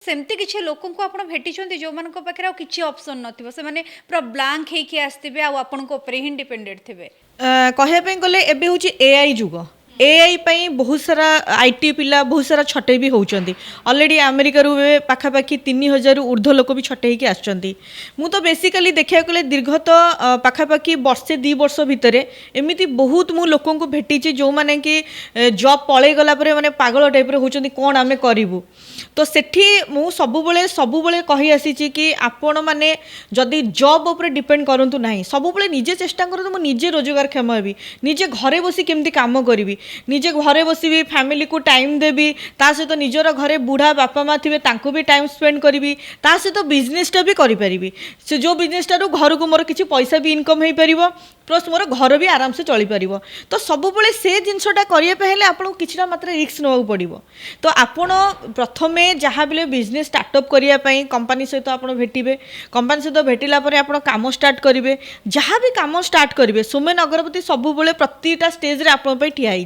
सेमती किसी लोक को आप भेटी जो मान पाखे किसी ऑप्शन नथिबो से माने पूरा ब्लैंक हेकि आस्थिबे आ आपन को ऊपर ही डिपेंडेंट थिबे कहवाई गले एबे हूँ एआई जुग एआई पाई बहुत सारा आईटी पिला बहुत सारा छटे भी होउचंदी ऑलरेडी अमेरिका रू पाखापाखि 3000 ऊर्ध्व लोक भी छटे होकर आसुँच मु तो बेसिकली देखा गले दीर्घत पाखापाखि वर्षे 2 वर्ष भितर एमती बहुत मु लोक भेटी जो मैंने कि जॉब पलि गला माने पागल टाइप होती कौन आम करूँ तो सेठी मु सबुबले कही आसी कि आपण मैंने जदि जॉब उपर डिपेंड करंतु नहीं सबुबले निजे चेष्टा करतु मु निजे रोजगार क्षम हेबी निजे घरे बसी केमती काम करी निजे घरे बसबी फैमिली को टाइम देवी ता सहित निजर घरे बुढ़ा बापा माँ थे तांको भी टाइम स्पेंड करी ता सहित बिजनेसटा भी करी से जो बिजनेसटा घर को मोर किसी पैसा भी इनकम हो पार प्लस मोर घर भी आराम से चली पार तो सबुबले से जिनसटा करने आपको किसी मात्रा रिस्क ना पड़ो तो आपण प्रथमे जहाँ भी बिजनेस स्टार्टअप करने कंपनी सहित आप भेटे कंपनी सहित भेटिला आप कम स्टार्ट करेंगे जहाँ भी कम स्टार्ट करेंगे सोमेन अगरबत्ती सबुबले प्रतिटा स्टेज रे आपण ठिया।